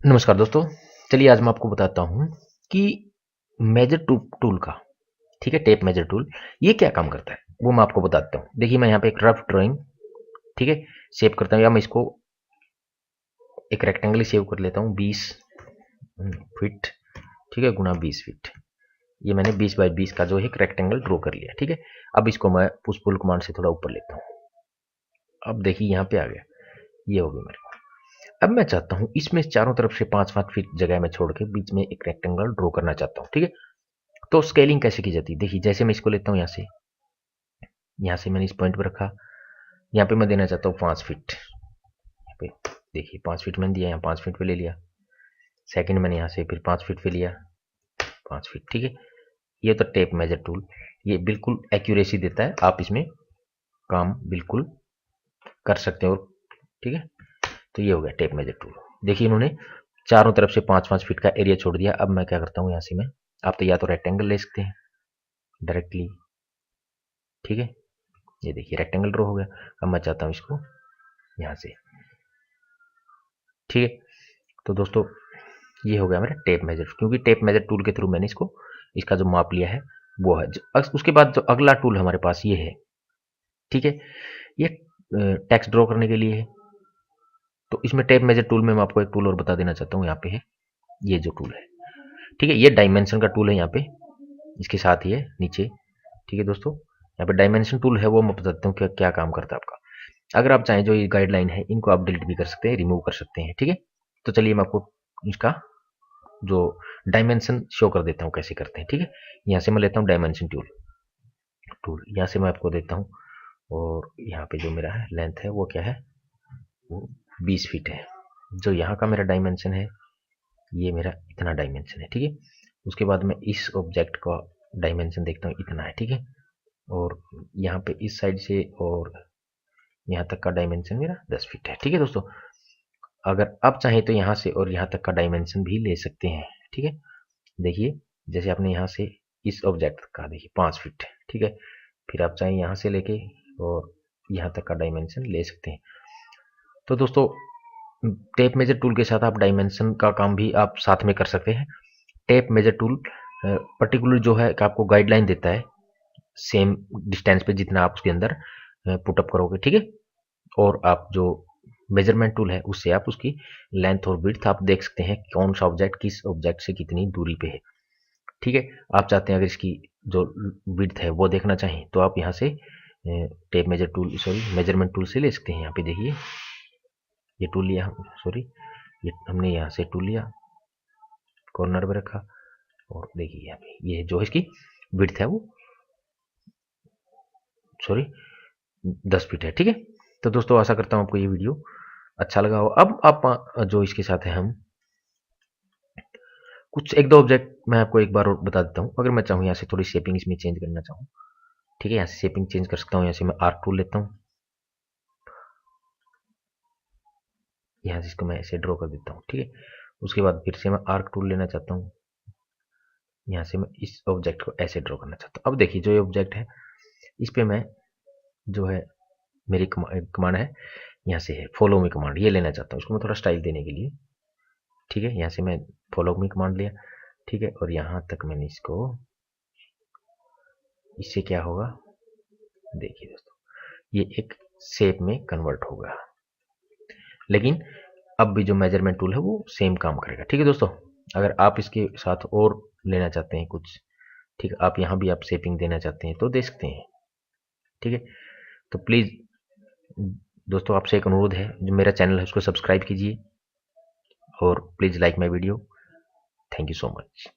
नमस्कार दोस्तों। चलिए आज मैं आपको बताता हूँ कि मेजर टूल का, ठीक है, टेप मेजर टूल ये क्या काम करता है वो मैं आपको बताता हूँ। देखिए मैं यहाँ पे एक रफ ड्राइंग, ठीक है, सेव करता हूँ, या मैं इसको एक रेक्टेंगल सेव कर लेता हूँ 20 फीट, ठीक है, गुना 20 फीट। ये मैंने 20 बाई 20 का जो है एक रेक्टेंगल ड्रॉ कर लिया, ठीक है। अब इसको मैं पुश पुल कमांड से थोड़ा ऊपर लेता हूँ। अब देखिए यहाँ पे आ गया, ये हो गया मेरे को। अब मैं चाहता हूँ इसमें चारों तरफ से 5-5 फीट जगह में छोड़ के बीच में एक रेक्टेंगल ड्रॉ करना चाहता हूँ, ठीक है। तो स्केलिंग कैसे की जाती है, देखिए जैसे मैं इसको लेता हूँ यहाँ से मैंने इस पॉइंट पर रखा, यहाँ पे मैं देना चाहता हूँ 5 फीट। यहाँ पे देखिए 5 फीट मैंने दिया, यहाँ 5 फीट पे ले लिया। सेकंड मैंने यहाँ से फिर 5 फीट पे लिया, 5 फीट, ठीक है। ये तो टेप मेजर टूल, ये बिल्कुल एक्यूरेसी देता है, आप इसमें काम बिल्कुल कर सकते हो, ठीक है। तो ये हो गया टेप मेजर टूल। देखिए इन्होंने चारों तरफ से 5-5 फीट का एरिया छोड़ दिया। अब मैं क्या करता हूँ, यहाँ से मैं, आप तो या तो रेक्टेंगल ले सकते हैं डायरेक्टली, ठीक है। ये देखिए रेक्टेंगल ड्रॉ हो गया। अब मैं चाहता हूँ इसको यहाँ से, ठीक है। तो दोस्तों ये हो गया मेरा टेप मेजर, क्योंकि टेप मेजर टूल के थ्रू मैंने इसको, इसका जो माप लिया है वो है। उसके बाद जो अगला टूल हमारे पास ये है, ठीक है, ये टेक्स्ट ड्रॉ करने के लिए है। तो इसमें टेप मेजर टूल में मैं आपको एक टूल और बता देना चाहता हूँ, यहाँ पे है ये जो टूल है, ठीक है। ये डायमेंशन का टूल है, यहाँ पे इसके साथ ही है नीचे, ठीक है दोस्तों। यहाँ पे डायमेंशन टूल है, वो मैं बताता हूँ कि क्या काम करता है आपका। अगर आप चाहें जो ये गाइडलाइन है इनको आप डिलीट भी कर सकते हैं, रिमूव कर सकते हैं, ठीक है। तो चलिए मैं आपको इसका जो डायमेंशन शो कर देता हूँ कैसे करते हैं, ठीक है। यहाँ से मैं लेता हूँ डायमेंशन टूल यहाँ से मैं आपको देता हूँ, और यहाँ पे जो मेरा है लेंथ है वो क्या है, वो 20 फीट है। जो यहाँ का मेरा डायमेंशन है ये मेरा इतना डायमेंशन है, ठीक है। उसके बाद मैं इस ऑब्जेक्ट का डायमेंशन देखता हूँ, इतना है, ठीक है। और यहाँ पे इस साइड से और यहाँ तक का डायमेंशन मेरा 10 फीट है, ठीक है दोस्तों। अगर आप चाहें तो यहाँ से और यहाँ तक का डायमेंशन भी ले सकते हैं, ठीक है। देखिए जैसे आपने यहाँ से इस ऑब्जेक्ट का देखिए 5 फीट, ठीक है। फिर आप चाहें यहाँ से लेके और यहाँ तक का डायमेंशन ले सकते हैं। तो दोस्तों टेप मेजर टूल के साथ आप डायमेंशन का काम भी आप साथ में कर सकते हैं। टेप मेजर टूल पर्टिकुलर जो है कि आपको गाइडलाइन देता है सेम डिस्टेंस पे जितना आप उसके अंदर पुटअप करोगे, ठीक है। और आप जो मेजरमेंट टूल है उससे आप उसकी लेंथ और विड्थ आप देख सकते हैं, कौन सा ऑब्जेक्ट किस ऑब्जेक्ट से कितनी दूरी पे है, ठीक है। आप चाहते हैं अगर इसकी जो विड्थ है वो देखना चाहें तो आप यहाँ से tape major tool, sorry, measurement tool से ले सकते हैं। यहाँ पे देखिए ये टूल लिया, सॉरी, ये हमने यहाँ से टूल लिया, कॉर्नर पे रखा, और देखिए यहाँ पे ये जो इसकी विड्थ है वो, सॉरी, 10 फीट है, ठीक है। तो दोस्तों आशा करता हूँ आपको ये वीडियो अच्छा लगा हो। अब आप जो इसके साथ है, हम कुछ एक दो ऑब्जेक्ट मैं आपको एक बार और बता देता हूँ। अगर मैं चाहूँ यहाँ से थोड़ी शेपिंग इसमें चेंज करना चाहूँ, ठीक है, यहाँ से शेपिंग चेंज कर सकता हूँ। यहाँ से मैं आर्क टूल लेता हूँ, यहाँ से इसको मैं ऐसे ड्रॉ कर देता हूँ, ठीक है। उसके बाद फिर से मैं आर्क टूल लेना चाहता हूँ, यहाँ से मैं इस ऑब्जेक्ट को ऐसे ड्रॉ करना चाहता हूँ। अब देखिए जो ये ऑब्जेक्ट है इस पे मैं जो है मेरी कमांड है, यहाँ से है फॉलो मी कमांड, ये लेना चाहता हूँ। इसको मैं थोड़ा स्टाइल देने के लिए, ठीक है, यहाँ से मैं फॉलो मी कमांड लिया, ठीक है। और यहाँ तक मैंने इसको, इससे क्या होगा देखिए दोस्तों, ये एक शेप में कन्वर्ट होगा। लेकिन अब भी जो मेजरमेंट टूल है वो सेम काम करेगा, ठीक है दोस्तों। अगर आप इसके साथ और लेना चाहते हैं कुछ, ठीक है, आप यहाँ भी आप शेपिंग देना चाहते हैं तो दे सकते हैं, ठीक है। तो प्लीज़ दोस्तों आपसे एक अनुरोध है, जो मेरा चैनल है उसको सब्सक्राइब कीजिए और please like my video. Thank you so much.